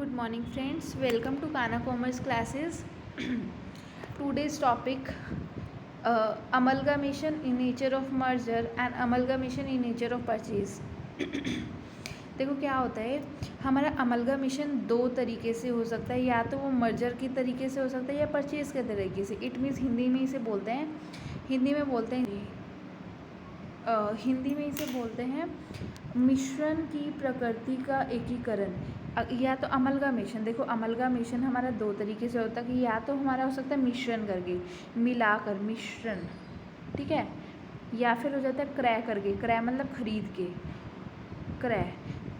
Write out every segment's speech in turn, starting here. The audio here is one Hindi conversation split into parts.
Good morning friends, welcome to Kana Commerce classes. Today's topic amalgamation in nature of merger and amalgamation in nature of purchase. देखो क्या होता है, हमारा अमलगामेशन दो तरीके से हो सकता है, या तो वो मर्जर की तरीके से हो सकता है या परचेज़ के तरीके से. इट मीन्स हिंदी में इसे बोलते हैं मिश्रण की प्रकृति का एकीकरण या तो अमलगामेशन. देखो अमलगामेशन हमारा दो तरीके से होता है कि या तो हमारा हो सकता है मिश्रण करके, मिलाकर मिश्रण, ठीक है, या फिर हो जाता है क्रय करके, क्रय मतलब खरीद के, क्रय.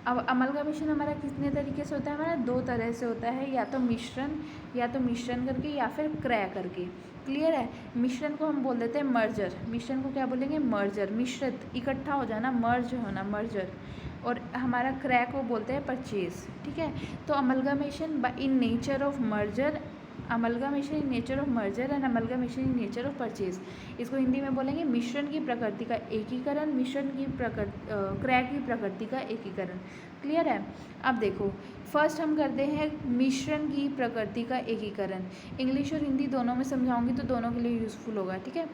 अब अमलगामेशन हमारा कितने तरीके से होता है, हमारा दो तरह से होता है, या तो मिश्रण करके या फिर क्रय करके. क्लियर है. मिश्रण को हम बोल देते हैं मर्जर. मिश्रण को क्या बोलेंगे, मर्जर. मिश्रित, इकट्ठा हो जाना, मर्ज होना, मर्जर. और हमारा क्रय को बोलते हैं परचेज. ठीक है. तो amalgamation in nature of merger, amalgamation in nature of merger and amalgamation in nature of purchase. इसको हिंदी में बोलेंगे मिश्रण की प्रकृति का एकीकरण, क्रय की प्रकृति का एकीकरण. क्लियर है. अब देखो फर्स्ट हम करते हैं मिश्रण की प्रकृति का एकीकरण. इंग्लिश और हिंदी दोनों में समझाऊंगी तो दोनों के लिए यूज़फुल होगा. ठीक है.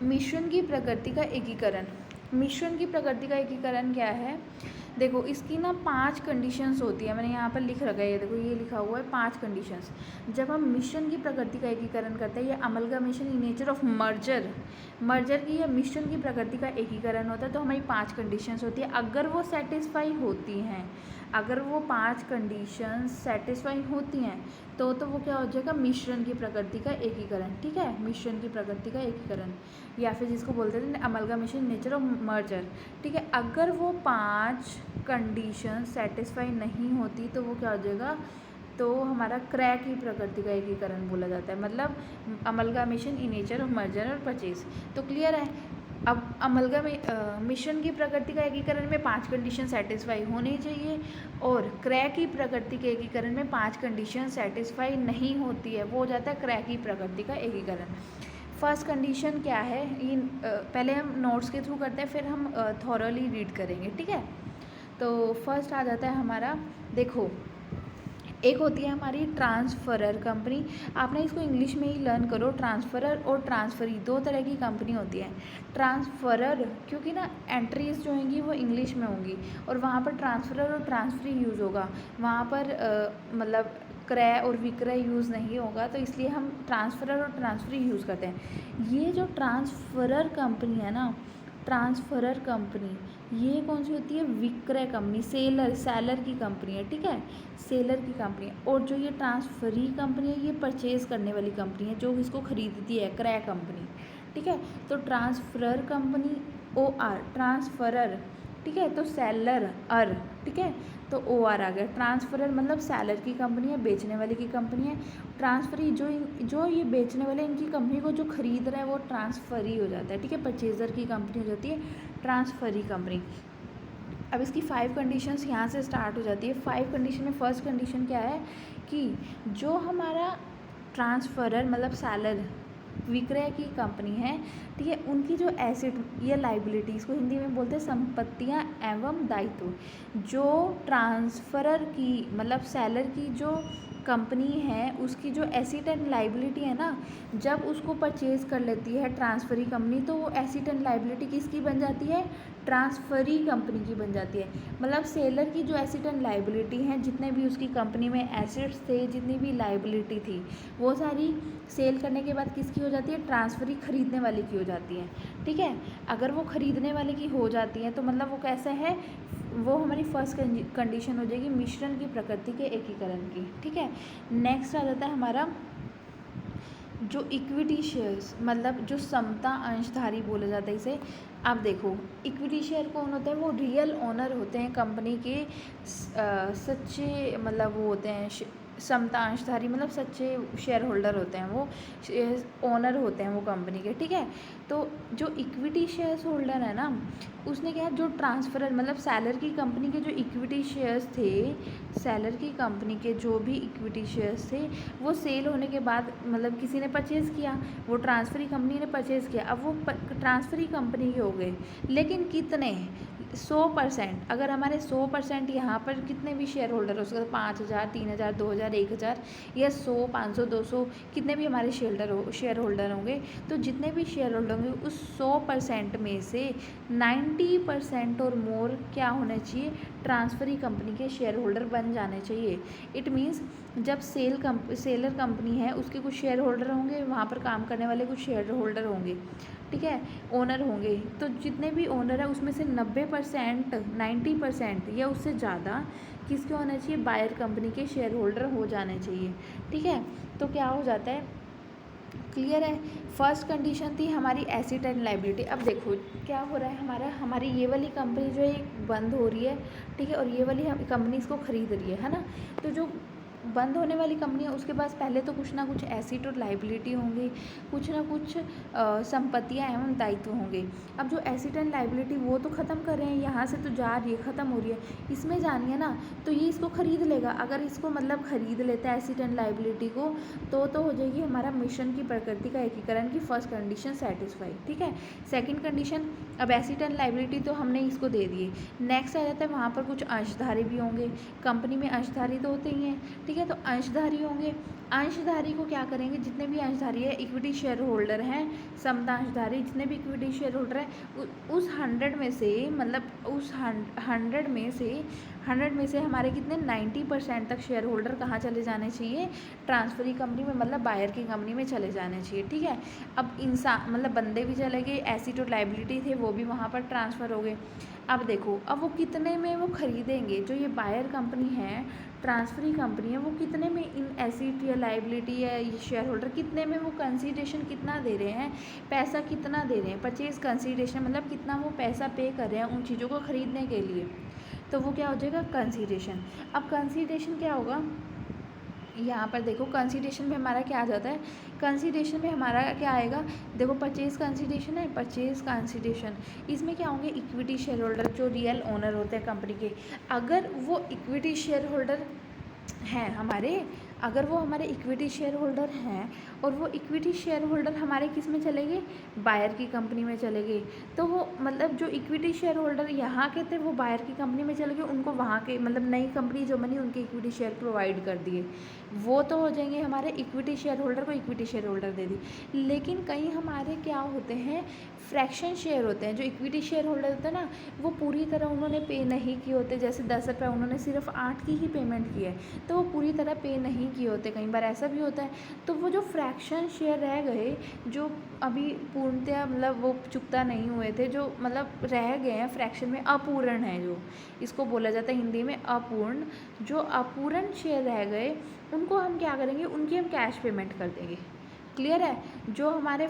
मिश्रण की प्रकृति का एकीकरण. मिश्रण की प्रकृति का एकीकरण क्या है, देखो इसकी ना 5 कंडीशंस होती है. मैंने यहाँ पर लिख रखा है, ये देखो ये लिखा हुआ है 5 कंडीशंस. जब हम मिश्रण की प्रकृति का एकीकरण करते हैं, ये अमलगामेशन इन नेचर ऑफ मर्जर की या मिश्रण की प्रकृति का एकीकरण होता है, तो हमारी 5 कंडीशंस होती है. अगर वो सेटिस्फाई होती हैं, अगर वो 5 कंडीशंस सेटिस्फाई होती हैं तो वो क्या हो जाएगा, मिश्रण की प्रकृति का एकीकरण. ठीक है. मिश्रण की प्रकृति का एकीकरण, या फिर जिसको बोलते हैं अमलगामेशन नेचर ऑफ मर्जर. ठीक है. अगर वो 5 कंडीशन सेटिस्फाई नहीं होती तो वो क्या हो जाएगा, तो हमारा क्रय की प्रकृति का एकीकरण बोला जाता है, मतलब अमलगामेशन इन नेचर ऑफ मर्जर और परचेज. तो क्लियर है. अब मिश्रण की प्रकृति का एकीकरण में 5 कंडीशन सेटिस्फाई होनी चाहिए, और क्रय की प्रकृति के एकीकरण में 5 कंडीशन सेटिस्फाई नहीं होती है, वो हो जाता है क्रय की प्रकृति का एकीकरण. फर्स्ट कंडीशन क्या है, पहले हम नोट्स के थ्रू करते हैं, फिर हम थॉरली रीड करेंगे. ठीक है. तो फर्स्ट आ जाता है हमारा, देखो एक होती है हमारी ट्रांसफरर कंपनी. आपने इसको इंग्लिश में ही लर्न करो. ट्रांसफरर और ट्रांसफरी दो तरह की कंपनी होती है. ट्रांसफरर क्योंकि ना एंट्रीज जो होंगी वो इंग्लिश में होंगी, और वहाँ पर ट्रांसफरर और ट्रांसफरी यूज़ होगा. वहाँ पर मतलब क्रय और विक्रय यूज़ नहीं होगा, तो इसलिए हम ट्रांसफरर और ट्रांसफरी यूज़ करते हैं. ये जो ट्रांसफरर कंपनी है ना, ट्रांसफरर कंपनी, ये कौन सी होती है, विक्रय कंपनी, सेलर की कंपनी है. ठीक है. सेलर की कंपनी है. और जो ये ट्रांसफरी कंपनी है, ये परचेज करने वाली कंपनी है, जो इसको खरीदती है, क्रय कंपनी. ठीक है. तो ट्रांसफरर कंपनी OR, ट्रांसफरर. ठीक है. तो सेलर अर. ठीक है. तो OR आ गया. ट्रांसफरर मतलब सेलर की कंपनी है, बेचने वाले की कंपनी है. ट्रांसफरी जो ये बेचने वाले इनकी कंपनी को जो खरीद रहा है वो ट्रांसफरी हो जाता है. ठीक है. परचेजर की कंपनी हो जाती है ट्रांसफरी कंपनी. अब इसकी 5 कंडीशंस यहाँ से स्टार्ट हो जाती है. 5 कंडीशन में फर्स्ट कंडीशन क्या है कि जो हमारा ट्रांसफरर मतलब सेलर, विक्रय की कंपनी है, ठीक है, उनकी जो एसेट या लाइबिलिटी, इसको हिंदी में बोलते हैं संपत्तियां एवं दायित्व. जो ट्रांसफरर की मतलब सेलर की जो कंपनी है, उसकी जो एसेट एंड लाइबिलिटी है ना, जब उसको परचेज कर लेती है ट्रांसफरी कंपनी, तो वो एसेट एंड लाइबिलिटी किसकी बन जाती है, ट्रांसफरी कंपनी की बन जाती है. मतलब सेलर की जो एसेट एंड लाइबिलिटी हैं, जितने भी उसकी कंपनी में एसेट्स थे, जितनी भी लाइबिलिटी थी, वो सारी सेल करने के बाद किसकी हो जाती है, ट्रांसफरी खरीदने वाले की हो जाती है. ठीक है. अगर वो खरीदने वाले की हो जाती है तो मतलब वो कैसा है, वो हमारी फर्स्ट कंडीशन हो जाएगी मिश्रण की प्रकृति के एकीकरण की. ठीक है. नेक्स्ट आ जाता है हमारा जो इक्विटी शेयर्स, मतलब जो समता अंशधारी बोला जाता है इसे. आप देखो इक्विटी शेयर कौन होता है, वो रियल ओनर होते हैं कंपनी के, सच्चे मतलब वो होते हैं समता अंशधारी, मतलब सच्चे शेयर होल्डर होते हैं, वो ओनर होते हैं वो कंपनी के. ठीक है. तो जो इक्विटी शेयर्स होल्डर है ना, उसने क्या, जो ट्रांसफरर मतलब सेलर की कंपनी के जो इक्विटी शेयर्स थे, सेलर की कंपनी के जो भी इक्विटी शेयर्स थे, वो सेल होने के बाद मतलब किसी ने परचेज़ किया, वो ट्रांसफरी कंपनी ने परचेज़ किया. अब वो ट्रांसफरी कंपनी के हो गए, लेकिन कितने, 100%, अगर हमारे 100% यहाँ पर कितने भी शेयर होल्डर हो सकते हैं, 5,000, 3,000, 2,000, 1,000 या 100, 500, 200, कितने भी हमारे शेयर होल्डर होंगे, तो जितने भी शेयर होल्डर होंगे उस 100% में से 90% और मोर क्या होना चाहिए, ट्रांसफरी कंपनी के शेयर होल्डर बन जाने चाहिए। इट मीन्स जब सेलर कंपनी है उसके कुछ शेयर होल्डर होंगे, वहाँ पर काम करने वाले कुछ शेयर होल्डर होंगे, ठीक है, ओनर होंगे, तो जितने भी ओनर है उसमें से 90%, 90% या उससे ज़्यादा किसके होना चाहिए, बायर कंपनी के शेयर होल्डर हो जाने चाहिए, ठीक है। तो क्या हो जाता है, क्लियर है। फर्स्ट कंडीशन थी हमारी एसेट एंड लायबिलिटी। अब देखो क्या हो रहा है, हमारी ये वाली कंपनी जो है बंद हो रही है, ठीक है, और ये वाली कंपनी इसको खरीद रही है ना। तो जो बंद होने वाली कंपनी है उसके पास पहले तो कुछ ना कुछ एसेट और लायबिलिटी होंगी, कुछ ना कुछ संपत्तियां एवं दायित्व होंगे। अब जो एसेट एंड लायबिलिटी वो तो ख़त्म कर रहे हैं, यहाँ से तो जा रही है, ख़त्म हो रही है, इसमें जानी है ना, तो ये इसको ख़रीद लेगा। अगर इसको मतलब ख़रीद लेता है एसेट एंड लायबिलिटी को, तो हो जाएगी हमारा मिशन की प्रकृति का एकीकरण की फर्स्ट कंडीशन सेटिस्फाई, ठीक है। सेकेंड कंडीशन, अब एसेट एंड लायबिलिटी तो हमने इसको दे दिए, नेक्स्ट आ जाता है वहाँ पर कुछ अंशधारी भी होंगे, कंपनी में अंशधारी तो होते ही हैं, ठीक है। तो अंशधारी होंगे, अंशधारी को क्या करेंगे, जितने भी अंशधारी है, इक्विटी शेयर होल्डर हैं, समता अंशधारी, जितने भी इक्विटी शेयर होल्डर हैं, उस 100 में से, मतलब उस 100 में से हमारे कितने 90% तक शेयर होल्डर कहाँ चले जाने चाहिए, ट्रांसफरी कंपनी में, मतलब बायर की कंपनी में चले जाने चाहिए, ठीक है। अब इंसान मतलब बंदे भी चले गए, एसेट और लायबिलिटी थे वो भी वहाँ पर ट्रांसफ़र हो गए। अब देखो, अब वो कितने में वो खरीदेंगे, जो ये बायर कंपनी है, ट्रांसफरी कंपनी है, वो कितने में इन एसेट या लायबिलिटी या शेयर होल्डर कितने में वो कंसीडरेशन कितना दे रहे हैं, पैसा कितना दे रहे हैं, परचेज कंसीडरेशन मतलब कितना वो पैसा पे कर रहे हैं उन चीज़ों को ख़रीदने के लिए, तो वो क्या हो जाएगा, कंसीडरेशन। अब कंसीडरेशन क्या होगा, यहाँ पर देखो कंसीडरेशन में हमारा क्या आ जाता है, कंसीडरेशन में हमारा क्या आएगा, देखो परचेज कंसीडरेशन है, परचेज कंसीडरेशन, इसमें क्या होंगे, इक्विटी शेयर होल्डर जो रियल ओनर होते हैं कंपनी के, अगर वो इक्विटी शेयर होल्डर हैं हमारे, अगर वो हमारे इक्विटी शेयर होल्डर हैं और वो इक्विटी शेयर होल्डर हमारे किस में चले गए, बायर की कंपनी में चले गए, तो वो मतलब जो इक्विटी शेयर होल्डर यहाँ के थे वो बायर की कंपनी में चले गए, उनको वहाँ के मतलब नई कंपनी जो बनी उनके इक्विटी शेयर प्रोवाइड कर दिए, वो तो हो जाएंगे हमारे इक्विटी शेयर होल्डर को इक्विटी शेयर होल्डर दे दी। लेकिन कई हमारे क्या होते हैं, फ्रैक्शन शेयर होते हैं, जो इक्विटी शेयर होल्डर होते हैं ना, वो पूरी तरह उन्होंने पे नहीं किए होते, जैसे 10 रुपये उन्होंने सिर्फ 8 की ही पेमेंट की है, तो वो पूरी तरह पे नहीं किए होते, कई बार ऐसा भी होता है। तो वो जो फ्रैक्शन शेयर रह गए, जो अभी पूर्णतया मतलब वो चुकता नहीं हुए थे, जो मतलब रह गए हैं फ्रैक्शन में, अपूर्ण है, जो इसको बोला जाता है हिंदी में अपूर्ण, जो अपूर्ण शेयर रह गए उनको हम क्या करेंगे, उनकी हम कैश पेमेंट कर देंगे, क्लियर है। जो हमारे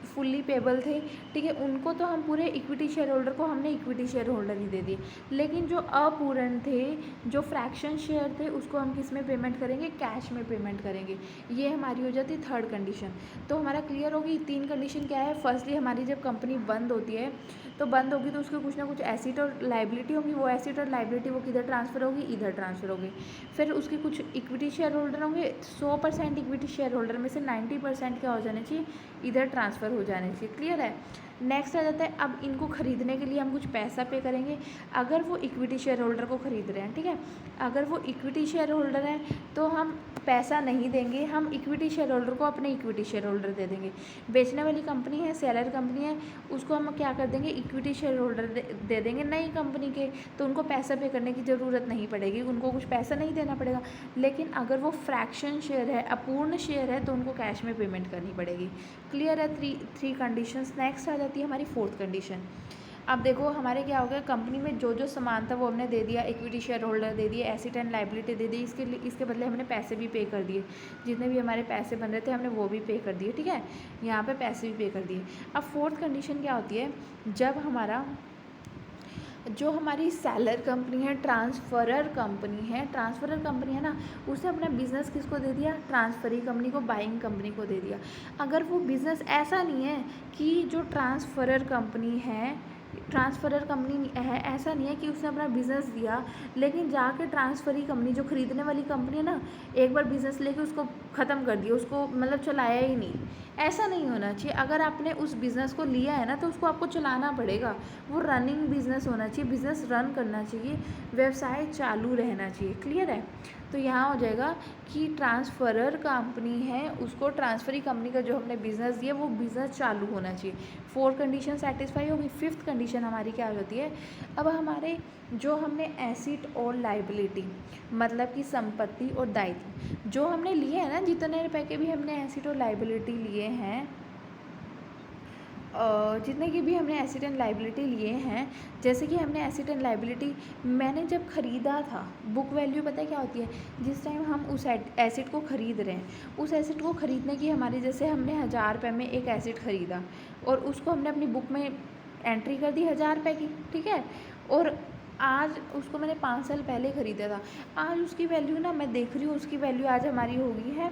फुल्ली पेबल थे, ठीक है, उनको तो हम पूरे इक्विटी शेयर होल्डर को हमने इक्विटी शेयर होल्डर ही दे दिए, लेकिन जो अपूर्ण थे, जो फ्रैक्शन शेयर थे, उसको हम किस में पेमेंट करेंगे, कैश में पेमेंट करेंगे। ये हमारी हो जाती है थर्ड कंडीशन। तो हमारा क्लियर होगी, 3 कंडीशन क्या है, फर्स्टली हमारी जब कंपनी बंद होती है, तो बंद होगी तो उसके कुछ ना कुछ एसेट और लायबिलिटी होगी, वो एसेट और लायबिलिटी वो किधर ट्रांसफ़र होगी, इधर ट्रांसफ़र होगी। फिर उसके कुछ इक्विटी शेयर होल्डर होंगे, 100% इक्विटी शेयर होल्डर में से 90% क्या हो जाने चाहिए, इधर ट्रांसफ़र हो जाने चाहिए, क्लियर है। नेक्स्ट आ जाता है, अब इनको ख़रीदने के लिए हम कुछ पैसा पे करेंगे, अगर वो इक्विटी शेयर होल्डर को ख़रीद रहे हैं, ठीक है, अगर वो इक्विटी शेयर होल्डर हैं तो हम पैसा नहीं देंगे, हम इक्विटी शेयर होल्डर को अपने इक्विटी शेयर होल्डर दे देंगे। बेचने वाली कंपनी है, सेलर कंपनी है, उसको हम क्या कर देंगे, इक्विटी शेयर होल्डर दे देंगे नई कंपनी के, तो उनको पैसा पे करने की ज़रूरत नहीं पड़ेगी, उनको कुछ पैसा नहीं देना पड़ेगा। लेकिन अगर वो फ्रैक्शन शेयर है, अपूर्ण शेयर है, तो उनको कैश में पेमेंट करनी पड़ेगी, क्लियर है। Three conditions. नेक्स्ट आ जाती है हमारी फोर्थ कंडीशन। अब देखो हमारे क्या हो गया, कंपनी में जो जो सामान था वो हमने दे दिया, इक्विटी शेयर होल्डर दे दिए, एसेट एंड लायबिलिटी दे दी, इसके बदले हमने पैसे भी पे कर दिए, जितने भी हमारे पैसे बन रहे थे हमने वो भी पे कर दिए, ठीक है, यहाँ पे पैसे भी पे कर दिए। अब फोर्थ कंडीशन क्या होती है, जब हमारा जो हमारी सेलर कंपनी है, ट्रांसफ़रर कंपनी है ना, उसने अपना बिज़नेस किसको दे दिया, ट्रांसफरी कंपनी को, बाइंग कंपनी को दे दिया। अगर वो बिज़नेस ऐसा नहीं है कि जो ट्रांसफ़रर कंपनी है ट्रांसफरर कंपनी है, ऐसा नहीं है कि उसने अपना बिज़नेस दिया लेकिन जाके ट्रांसफरी कंपनी जो ख़रीदने वाली कंपनी है ना, एक बार बिज़नेस लेके उसको ख़त्म कर दिया, उसको मतलब चलाया ही नहीं। ऐसा नहीं होना चाहिए। अगर आपने उस बिज़नेस को लिया है ना तो उसको आपको चलाना पड़ेगा। वो रनिंग बिज़नेस होना चाहिए, बिज़नेस रन करना चाहिए, व्यवसाय चालू रहना चाहिए। क्लियर है? तो यहाँ हो जाएगा कि ट्रांसफरर कंपनी है, उसको ट्रांसफरी कंपनी का जो हमने बिज़नेस दिया वो बिज़नेस चालू होना चाहिए। 4 कंडीशन सेटिस्फाई होगी। 5th कंडीशन हमारी क्या होती है? अब हमारे जो हमने एसेट और लायबिलिटी मतलब कि संपत्ति और दायित्व जो हमने लिए हैं ना, जितने रुपए के भी हमने एसेट और लायबिलिटी लिए हैं, जितने की भी हमने एसेट एंड लायबिलिटी लिए हैं, जैसे कि हमने एसेट एंड लायबिलिटी मैंने जब ख़रीदा था, बुक वैल्यू पता है क्या होती है? जिस टाइम हम उस एसेट को ख़रीद रहे हैं, उस एसेट को ख़रीदने की हमारी, जैसे हमने 1000 रुपये में एक एसेट ख़रीदा और उसको हमने अपनी बुक में एंट्री कर दी 1000 रुपये की, ठीक है। और आज उसको मैंने 5 साल पहले ख़रीदा था, आज उसकी वैल्यू ना मैं देख रही हूँ, उसकी वैल्यू आज हमारी हो गई है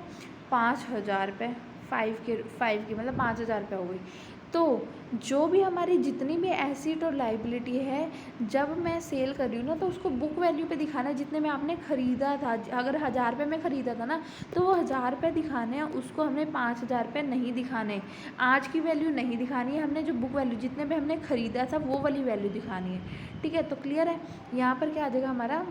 5000 रुपये, 5 की मतलब 5000 रुपये हो गई। तो जो भी हमारी जितनी भी एसेट और लायबिलिटी है, जब मैं सेल कर रही हूँ ना तो उसको बुक वैल्यू पे दिखाना है, जितने में आपने ख़रीदा था। अगर 1000 रुपये में ख़रीदा था ना तो वो 1000 रुपये दिखाने हैं, उसको हमने 5000 रुपये नहीं दिखाने। आज की वैल्यू नहीं दिखानी है, हमने जो बुक वैल्यू जितने में हमने ख़रीदा था वो वाली वैल्यू दिखानी है। ठीक है, तो क्लियर है? यहाँ पर क्या आ जाएगा हमारा?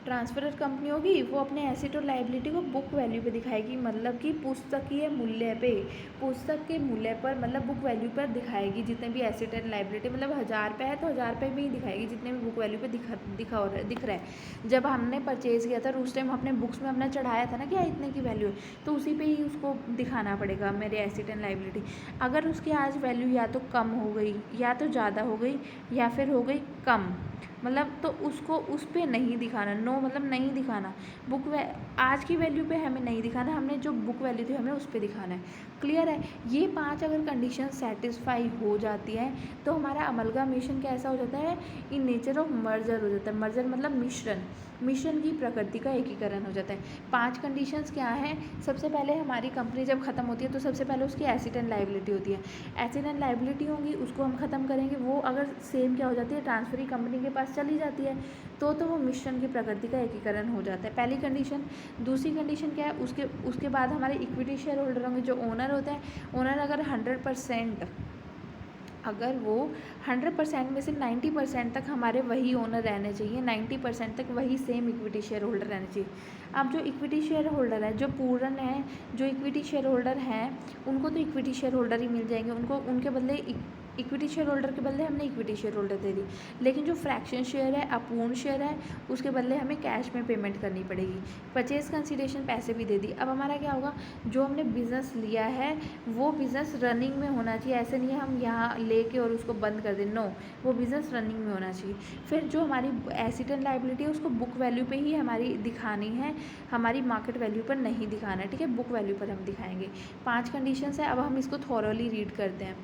ट्रांसफरर कंपनी होगी, वो अपने एसेट और लायबिलिटी को बुक वैल्यू पे दिखाएगी, मतलब कि पुस्तकीय मूल्य पे, पुस्तक के मूल्य पर मतलब बुक वैल्यू पर दिखाएगी। जितने भी एसेट एंड लायबिलिटी मतलब 1000 रुपये है तो 1000 रुपये में ही दिखाएगी, जितने भी बुक वैल्यू पे दिख रहा है। जब हमने परचेज़ किया था उस टाइम अपने बुक्स में हमने चढ़ाया था ना क्या इतने की वैल्यू है, तो उसी पे ही उसको दिखाना पड़ेगा मेरे एसेट एंड लायबिलिटी। अगर उसकी आज वैल्यू या तो कम हो गई या तो ज़्यादा हो गई या फिर हो गई कम, मतलब तो उसको उस पर नहीं दिखाना। नो मतलब नहीं दिखाना, आज की वैल्यू पे हमें नहीं दिखाना, हमने जो बुक वैल्यू थी हमें उस पर दिखाना है। क्लियर है? ये 5 अगर कंडीशन सेटिस्फाई हो जाती है तो हमारा अमलगामेशन कैसा हो जाता है? इन नेचर ऑफ मर्जर हो जाता है। मर्जर मतलब मिश्रण, मिश्रण की प्रकृति का एकीकरण हो जाता है। 5 कंडीशंस क्या हैं? सबसे पहले हमारी कंपनी जब ख़त्म होती है तो सबसे पहले उसकी एसेट एंड लायबिलिटी होती है। एसेट एंड लायबिलिटी होंगी, उसको हम ख़त्म करेंगे। वो अगर सेम क्या हो जाती है, ट्रांसफरी कंपनी के पास चली जाती है तो वो मिश्रण की प्रकृति का एकीकरण हो जाता है, पहली कंडीशन। दूसरी कंडीशन क्या है? उसके बाद हमारे इक्विटी शेयर होल्डर होंगे, जो ओनर होते हैं। ओनर अगर 100%, अगर वो 100% में से 90% तक हमारे वही ओनर रहने चाहिए, 90% तक वही सेम इक्विटी शेयर होल्डर रहने चाहिए। अब जो इक्विटी शेयर होल्डर है, जो पूर्ण है, जो इक्विटी शेयर होल्डर हैं, उनको तो इक्विटी शेयर होल्डर ही मिल जाएंगे। उनको उनके बदले इक्विटी शेयर होल्डर के बदले हमने इक्विटी शेयर होल्डर दे दी। लेकिन जो फ्रैक्शन शेयर है, अपूर्ण शेयर है, उसके बदले हमें कैश में पेमेंट करनी पड़ेगी। परचेज कंसीडरेशन पैसे भी दे दी। अब हमारा क्या होगा? जो हमने बिज़नेस लिया है वो बिज़नेस रनिंग में होना चाहिए। ऐसे नहीं है हम यहाँ लेके और उसको बंद कर दें, नो, वो बिज़नेस रनिंग में होना चाहिए। फिर जो हमारी एसेट एंड लायबिलिटी है उसको बुक वैल्यू पे ही हमारी दिखानी है, हमारी मार्केट वैल्यू पर नहीं दिखाना है। ठीक है, बुक वैल्यू पर हम दिखाएंगे। 5 कंडीशंस है। अब हम इसको थॉरोली रीड करते हैं।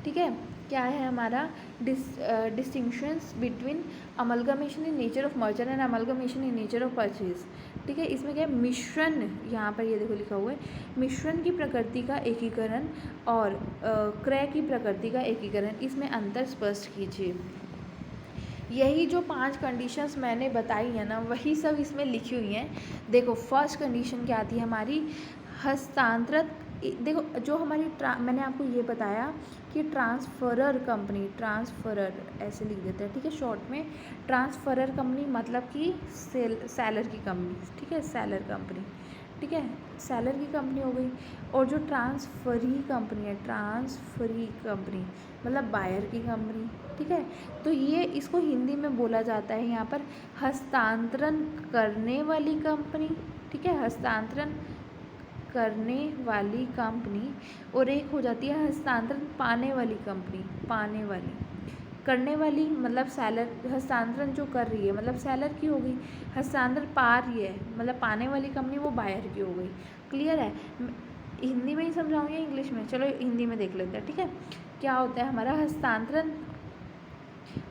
ठीक है, क्या है हमारा? Distinctions between amalgamation in nature of merger and amalgamation in nature of purchase. ठीक है, इसमें क्या है? मिश्रण, यहाँ पर ये देखो लिखा हुआ है, मिश्रण की प्रकृति का एकीकरण और क्रय की प्रकृति का एकीकरण, इसमें अंतर स्पष्ट कीजिए। यही जो 5 कंडीशंस मैंने बताई है ना, वही सब इसमें लिखी हुई हैं। देखो, फर्स्ट कंडीशन क्या आती है हमारी? हस्तांतरित। देखो, जो हमारी मैंने आपको ये बताया कि ट्रांसफरर कंपनी, ट्रांसफरर ऐसे लिख देते हैं, ठीक है, शॉर्ट में। ट्रांसफरर कंपनी मतलब कि सेलर की कंपनी, ठीक है, सेलर कंपनी, ठीक है, सेलर की कंपनी हो गई। और जो ट्रांसफरी कंपनी है, ट्रांसफरी कंपनी मतलब बायर की कंपनी, ठीक है। तो ये इसको हिंदी में बोला जाता है यहाँ पर हस्तांतरण करने वाली कंपनी, ठीक है, हस्तांतरण करने वाली कंपनी। और एक हो जाती है हस्तांतरण पाने वाली कंपनी, पाने वाली। करने वाली मतलब सेलर, हस्तांतरण जो कर रही है मतलब सेलर की हो गई, हस्तांतरण पा रही है मतलब पाने वाली कंपनी वो बायर की हो गई। क्लियर है? हिंदी में ही समझाऊँ या इंग्लिश में? चलो हिंदी में देख लेते हैं। ठीक है, क्या होता है हमारा हस्तांतरण?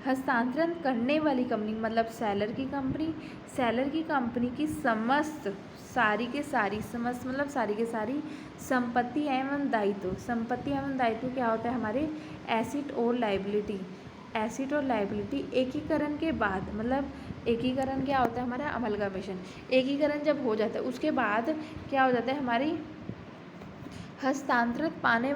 हस्तांतरण करने वाली कंपनी मतलब सेलर की कंपनी की समस्त सारी के सारी समस्त मतलब सारी के सारी संपत्ति एवं दायित्व क्या होता है हमारे एसेट और लायबिलिटी एकीकरण के बाद मतलब एकीकरण क्या होता है हमारा अमलगामेशन। एकीकरण जब हो जाता है उसके बाद क्या हो जाता है हमारी हस्तांतरण पाने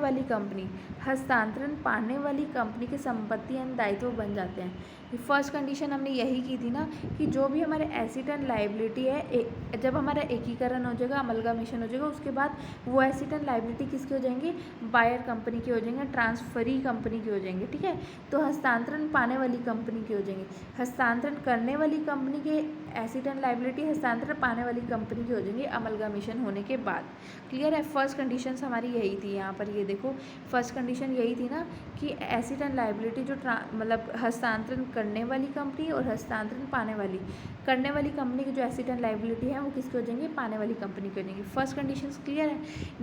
वाली कंपनी के संपत्ति एवं दायित्व बन जाते हैं। फर्स्ट कंडीशन हमने यही की थी ना कि जो भी हमारे एसेट एंड लायबिलिटी है जब हमारा एकीकरण हो जाएगा अमलगामेशन हो जाएगा उसके बाद वो एसेट एंड लायबिलिटी किसके हो जाएंगे बायर कंपनी के हो जाएंगे ट्रांसफरी कंपनी के हो जाएंगे। ठीक है, तो हस्तांतरण पाने वाली कंपनी के हो जाएंगे। हस्तांतरण करने वाली कंपनी के एसेट एंड लायबिलिटी हस्तांतरण पाने वाली कंपनी के हो जाएंगे अमलगामेशन होने के बाद। क्लियर है, फर्स्ट कंडीशन हमारी यही थी। यहाँ पर ये देखो फर्स्ट कंडीशन यही थी ना कि एसेट एंड लायबिलिटी जो मतलब हस्तांतरण करने वाली कंपनी और हस्तांतरण पाने वाली कंपनी की जो एसेट एंड लायबिलिटी है वो किसके हो जाएंगे पाने वाली कंपनी के हो जाएंगे। फर्स्ट कंडीशन क्लियर है।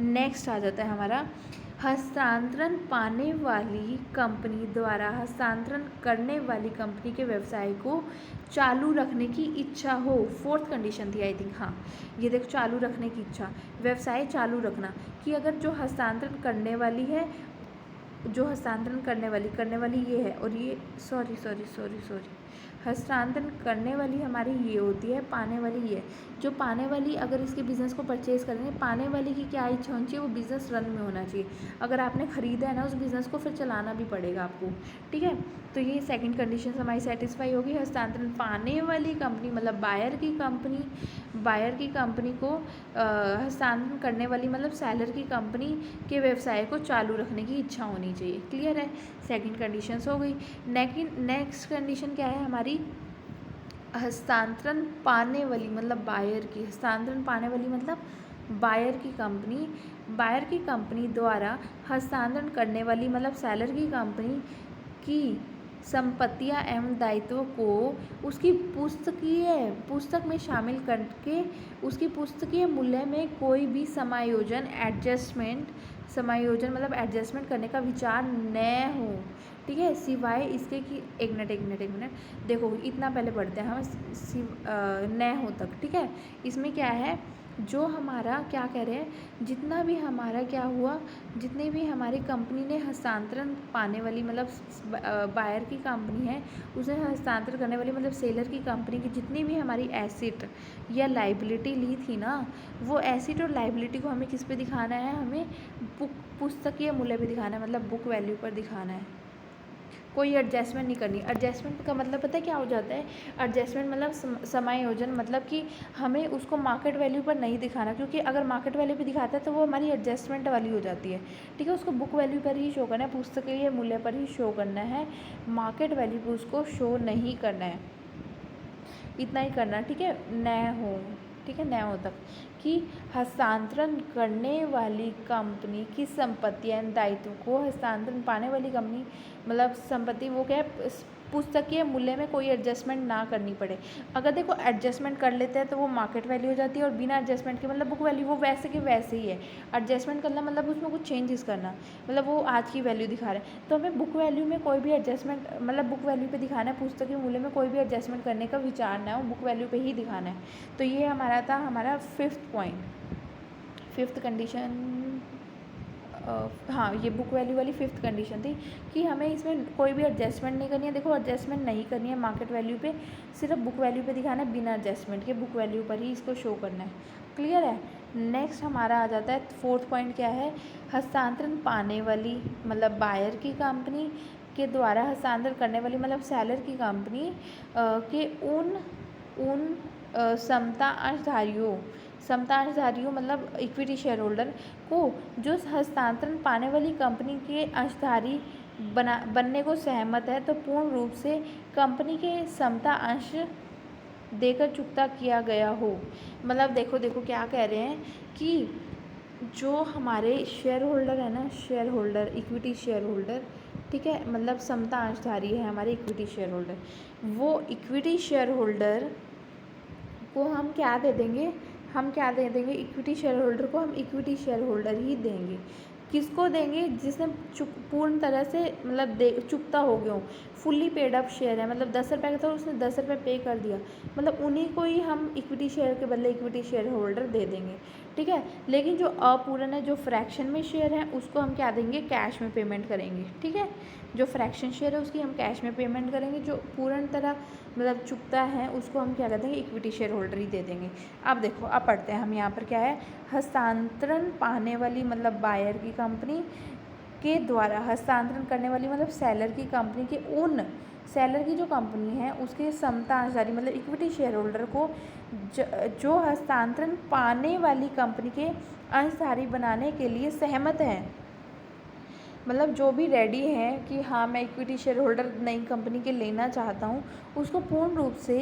नेक्स्ट आ जाता है हमारा हस्तांतरण पाने वाली कंपनी द्वारा हस्तांतरण करने वाली कंपनी के व्यवसाय को चालू रखने की इच्छा हो। फोर्थ कंडीशन थी आई थिंक। हाँ, ये देखो चालू रखने की इच्छा, व्यवसाय चालू रखना कि अगर जो हस्तांतरण करने वाली है करने वाली ये है और ये सॉरी हस्तांतरण करने वाली हमारी ये होती है, पाने वाली ये। जो पाने वाली अगर इसके बिज़नेस को परचेज़ करेंगे, पाने वाली की क्या इच्छा होनी चाहिए वो बिज़नेस रन में होना चाहिए। अगर आपने ख़रीदा है ना उस बिज़नेस को फिर चलाना भी पड़ेगा आपको। ठीक है, तो ये सेकंड कंडीशन हमारी सेटिस्फाई होगी। हस्तांतरण पाने वाली कंपनी मतलब बायर की कंपनी को हस्तांतरण करने वाली मतलब सेलर की कंपनी के व्यवसाय को चालू रखने की इच्छा होनी चाहिए। क्लियर है, सेकंड कंडीशन हो गई। नेक्स्ट कंडीशन क्या है हमारी हस्तांतरण पाने वाली मतलब बायर की कंपनी द्वारा हस्तांतरण करने वाली मतलब सेलर की कंपनी की संपत्तियां एवं दायित्वों को उसकी पुस्तक में शामिल करके उसकी पुस्तकीय मूल्य में कोई भी समायोजन मतलब एडजस्टमेंट करने का विचार न हो। ठीक है, सिवाय इसके कि एक मिनट देखो इतना पहले पढ़ते हैं हम न हो तक। ठीक है, इसमें क्या है जो हमारा क्या कह रहे हैं जितना भी हमारा क्या हुआ जितने भी हमारी कंपनी ने हस्तांतरण पाने वाली मतलब बायर की कंपनी है उसे हस्तांतरण करने वाली मतलब सेलर की कंपनी की जितनी भी हमारी एसेट या लाइबिलिटी ली थी ना वो एसेट और लाइबिलिटी को हमें किस पे दिखाना है हमें पुस्तकीय मूल्य पे दिखाना है मतलब बुक वैल्यू पर दिखाना है। कोई एडजस्टमेंट नहीं करनी। एडजस्टमेंट का मतलब पता है क्या हो जाता है एडजस्टमेंट मतलब समायोजन मतलब कि हमें उसको मार्केट वैल्यू पर नहीं दिखाना क्योंकि अगर मार्केट वैल्यू पे दिखाता है तो वो हमारी एडजस्टमेंट वाली हो जाती है। ठीक है, उसको बुक वैल्यू पर ही शो करना है, पुस्तकीय मूल्य पर ही शो करना है, मार्केट वैल्यू पर उसको शो नहीं करना है। इतना ही करना। ठीक है, न हो तक कि हस्तांतरण करने वाली कंपनी की संपत्तियां दायित्व को हस्तांतरण पाने वाली कंपनी मतलब संपत्ति वो क्या है पुस्तकीय मूल्य में कोई एडजस्टमेंट ना करनी पड़े। अगर देखो एडजस्टमेंट कर लेते हैं तो वो मार्केट वैल्यू हो जाती है और बिना एडजस्टमेंट के मतलब बुक वैल्यू वो वैसे के वैसे ही है। एडजस्टमेंट करना मतलब उसमें कुछ चेंजेस करना मतलब वो आज की वैल्यू दिखा रहे हैं तो हमें बुक वैल्यू में कोई भी एडजस्टमेंट मतलब बुक वैल्यू पे दिखाना है, पुस्तकीय मूल्य में कोई भी एडजस्टमेंट करने का विचार ना हो, बुक वैल्यू पे ही दिखाना है। तो ये हमारा था हमारा फिफ्थ कंडीशन। हाँ, ये बुक वैल्यू वाली फिफ्थ कंडीशन थी कि हमें इसमें कोई भी एडजस्टमेंट नहीं करनी है। देखो एडजस्टमेंट नहीं करनी है मार्केट वैल्यू पे, सिर्फ बुक वैल्यू पे दिखाना है बिना एडजस्टमेंट के, बुक वैल्यू पर ही इसको शो करना है। क्लियर है। नेक्स्ट हमारा आ जाता है फोर्थ पॉइंट क्या है हस्तांतरण पाने वाली मतलब बायर की कंपनी के द्वारा हस्तांतरण करने वाली मतलब सेलर की कंपनी के उन समता अंशधारियों मतलब इक्विटी शेयर होल्डर को जो हस्तांतरण पाने वाली कंपनी के अंशधारी बनने को सहमत है तो पूर्ण रूप से कंपनी के समता अंश देकर चुकता किया गया हो। मतलब देखो क्या कह रहे हैं कि जो हमारे शेयर होल्डर है ना इक्विटी शेयर होल्डर, ठीक है, मतलब समता अंशधारी है हमारे इक्विटी शेयर होल्डर, वो इक्विटी शेयर होल्डर को हम क्या दे देंगे इक्विटी शेयर होल्डर को हम इक्विटी शेयर होल्डर ही देंगे। किसको देंगे जिसने पूर्ण तरह से मतलब चुकता हो गया हो, फुल्ली पेड अप शेयर है, मतलब 10 रुपये का था उसने 10 रुपये पे कर दिया, मतलब उन्हीं को ही हम इक्विटी शेयर के बदले इक्विटी शेयर होल्डर दे देंगे, ठीक है। लेकिन जो अपूर्ण है, जो फ्रैक्शन में शेयर है, उसको हम क्या देंगे, कैश में पेमेंट करेंगे, ठीक है। जो फ्रैक्शन शेयर है उसकी हम कैश में पेमेंट करेंगे, जो पूर्ण तरह मतलब चुकता है उसको हम क्या कहते हैं, इक्विटी शेयर होल्डर ही दे देंगे। अब देखो, अब पढ़ते हैं हम यहाँ पर क्या है, हस्तांतरण पाने वाली मतलब बायर की कंपनी के द्वारा हस्तांतरण करने वाली मतलब सेलर की कंपनी के उन सेलर की जो कंपनी है उसके समता अंशधारी मतलब इक्विटी शेयर होल्डर को जो हस्तांतरण पाने वाली कंपनी के अंशधारी बनाने के लिए सहमत हैं, मतलब जो भी रेडी है कि हाँ मैं इक्विटी शेयर होल्डर नई कंपनी के लेना चाहता हूँ, उसको पूर्ण रूप से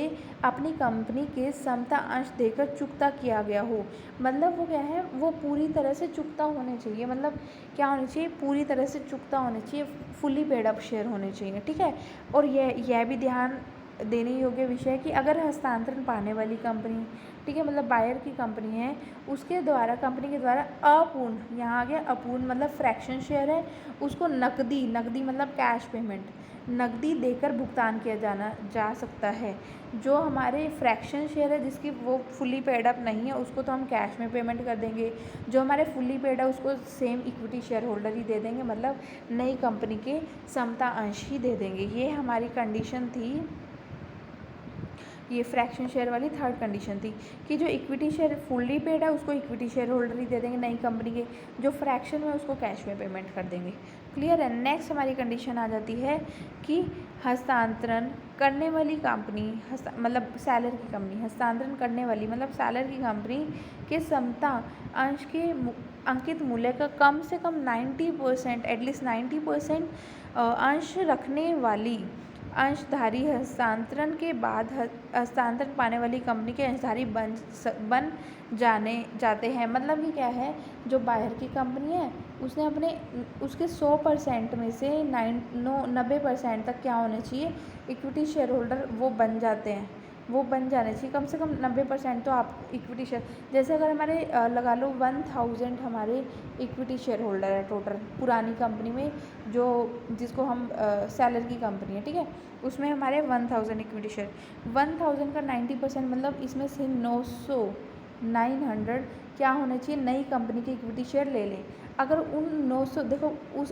अपनी कंपनी के समता अंश देकर चुकता किया गया हो। मतलब वो क्या है, वो पूरी तरह से चुकता होने चाहिए, मतलब क्या होने चाहिए, पूरी तरह से चुकता होने चाहिए, फुली पेड अप शेयर होने चाहिए, ठीक है। और यह भी ध्यान देने योग्य विषय है कि अगर हस्तांतरण पाने वाली कंपनी, ठीक है, मतलब बायर की कंपनी है, उसके द्वारा कंपनी के द्वारा अपूर्ण, यहाँ आ गया अपूर्ण मतलब फ्रैक्शन शेयर है, उसको नकदी मतलब कैश पेमेंट नकदी देकर भुगतान किया जा सकता है। जो हमारे फ्रैक्शन शेयर है जिसकी वो फुली पेड अप नहीं है, उसको तो हम कैश में पेमेंट कर देंगे, जो हमारे फुली पेड है उसको सेम इक्विटी शेयर होल्डर ही दे देंगे, मतलब नई कंपनी के समता अंश ही दे देंगे। ये हमारी कंडीशन थी, ये फ्रैक्शन शेयर वाली थर्ड कंडीशन थी कि जो इक्विटी शेयर फुल्ली पेड है उसको इक्विटी शेयर होल्डर ही दे देंगे नई कंपनी के, जो फ्रैक्शन में उसको कैश में पेमेंट कर देंगे। क्लियर है। नेक्स्ट हमारी कंडीशन आ जाती है कि हस्तांतरण करने वाली कंपनी मतलब सेलर की कंपनी, हस्तांतरण करने वाली मतलब सेलर की कंपनी के समता अंश के अंकित मूल्य का कम से कम 90% एटलीस्ट 90% अंश रखने वाली अंशधारी हस्तांतरण के बाद हस्तांतरण पाने वाली कंपनी के अंशधारी बन जाते हैं। मतलब कि क्या है, जो बायर की कंपनी है उसने उसके 100% में से 90% तक क्या होने चाहिए, इक्विटी शेयर होल्डर वो बन जाते हैं, वो बन जाने चाहिए, कम से कम 90% तो आप इक्विटी शेयर, जैसे अगर हमारे लगा लो 1000 हमारे इक्विटी शेयर होल्डर है टोटल पुरानी कंपनी में, जो जिसको हम सेलर की कंपनी है, ठीक है, उसमें हमारे 1000 इक्विटी शेयर, 1000 का 90% मतलब इसमें से 900 क्या होना चाहिए, नई कंपनी के इक्विटी शेयर ले लें। अगर उन 900 देखो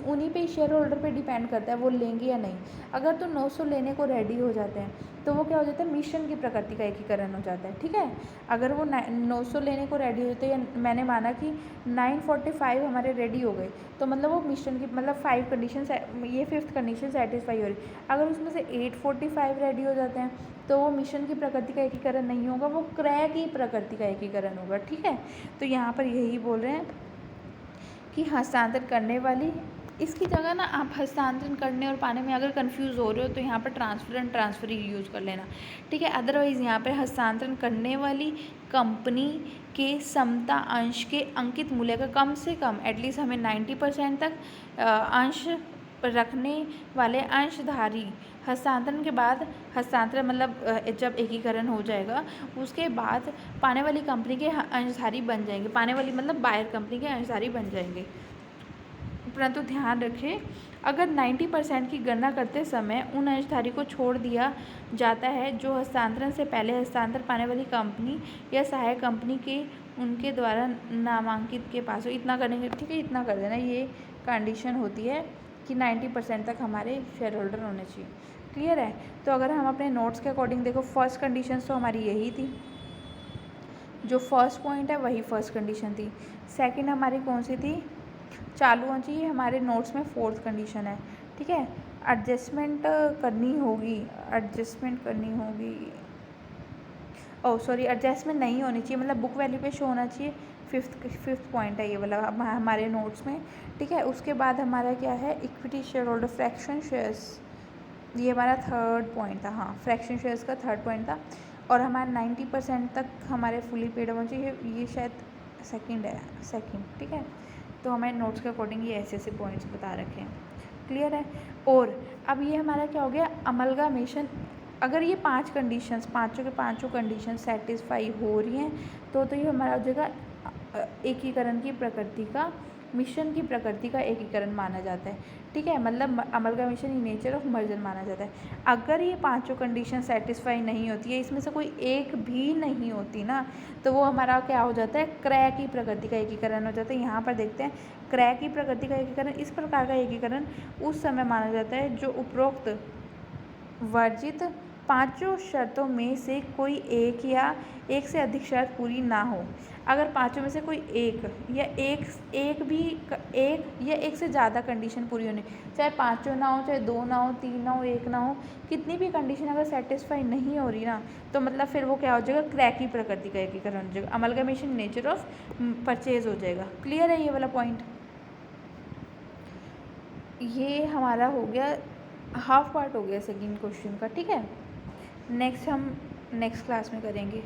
उन्हीं पे शेयर होल्डर पे डिपेंड करता है वो लेंगे या नहीं। अगर तो 900 लेने को रेडी हो जाते हैं तो वो क्या हो जाता है, मिशन की प्रकृति का एकीकरण हो जाता है, ठीक है। अगर वो 900 लेने को रेडी होते हैं, या मैंने माना कि 945 हमारे रेडी हो गए, तो मतलब वो मिशन की मतलब 5 कंडीशन, ये 5th कंडीशन सेटिस्फाई हो रही। अगर उसमें से 845 रेडी हो जाते हैं तो वो मिशन की प्रकृति का एकीकरण नहीं होगा, वो क्रय की प्रकृति का एकीकरण होगा, ठीक है। तो यहाँ पर यही बोल रहे हैं कि हस्तांतरण करने वाली, इसकी जगह ना आप हस्तांतरण करने और पाने में अगर कंफ्यूज हो रहे हो तो यहाँ पर transfer and transfer he use कर लेना, ठीक है। अदरवाइज़ यहाँ पर हस्तांतरण करने वाली कंपनी के समता अंश के अंकित मूल्य का कम से कम एटलीस्ट हमें 90% तक अंश रखने वाले अंशधारी हस्तांतरण के बाद, हस्तांतरण मतलब जब एकीकरण हो जाएगा उसके बाद पाने वाली कंपनी के अंशधारी बन जाएंगे, पाने वाली मतलब बायर कंपनी के अंशधारी बन जाएंगे। परंतु ध्यान रखें, अगर 90% की गणना करते समय उन अंशधारी को छोड़ दिया जाता है जो हस्तांतरण से पहले हस्तांतरण पाने वाली कंपनी या सहायक कंपनी के उनके द्वारा नामांकित के पास हो, इतना करेंगे, ठीक है, इतना कर देना। ये कंडीशन होती है कि 90% तक हमारे शेयर होल्डर होने चाहिए। क्लियर है। तो अगर हम अपने नोट्स के अकॉर्डिंग देखो, फर्स्ट कंडीशन तो हमारी यही थी, जो फर्स्ट पॉइंट है वही फर्स्ट कंडीशन थी। सेकंड हमारी कौन सी थी, चालू होना चाहिए, हमारे नोट्स में 4th कंडीशन है, ठीक है। एडजस्टमेंट करनी होगी, ओह सॉरी, एडजस्टमेंट नहीं होनी चाहिए, मतलब बुक वैल्यू पे शो होना चाहिए, फिफ्थ पॉइंट है ये वाला हमारे नोट्स में, ठीक है। उसके बाद हमारा क्या है, equity share holder fraction shares, ये हमारा 3rd पॉइंट था, हाँ फ्रैक्शन शेयर्स का 3rd पॉइंट था। और हमारा 90% तक हमारे फुली पेड होना चाहिए, ये शायद सेकंड, ठीक है। तो हमारे नोट्स के अकॉर्डिंग ये ऐसे पॉइंट्स बता रखे हैं। क्लियर है। और अब ये हमारा क्या हो गया, अमलगामेशन। अगर ये 5 कंडीशंस, पाँचों के पाँचों कंडीशन सेटिस्फाई हो रही हैं तो ये हमारा हो जाएगा एकीकरण की प्रकृति का मिश्रण की प्रकृति का एकीकरण माना जाता है। ठीक है, मतलब amalgamation in nature of merger माना जाता है। अगर ये पांचों कंडीशन सेटिस्फाई नहीं होती है, इसमें से कोई एक भी नहीं होती ना, तो वो हमारा क्या हो जाता है, क्रय की प्रकृति का एकीकरण हो जाता है। यहाँ पर देखते हैं, क्रय की प्रकृति का एकीकरण, इस प्रकार का एकीकरण उस समय माना जाता है जो उपरोक्त वर्जित पांचों शर्तों में से कोई एक या एक से अधिक शर्त पूरी ना हो। अगर पांचों में से कोई एक या एक या एक से ज़्यादा कंडीशन पूरी होनी, चाहे पांचों ना हो, चाहे दो ना हो, तीन ना हो, एक ना हो, कितनी भी कंडीशन अगर सेटिस्फाई नहीं हो रही ना, तो मतलब फिर वो क्या हो जाएगा, क्रय की प्रकृति का एकीकरण हो जाएगा, अमलगमेशन नेचर ऑफ परचेज हो जाएगा। क्लियर है ये वाला पॉइंट? ये हमारा हो गया, हाफ पार्ट हो गया सेकंड क्वेश्चन का। ठीक है, नेक्स्ट हम नेक्स्ट क्लास में करेंगे।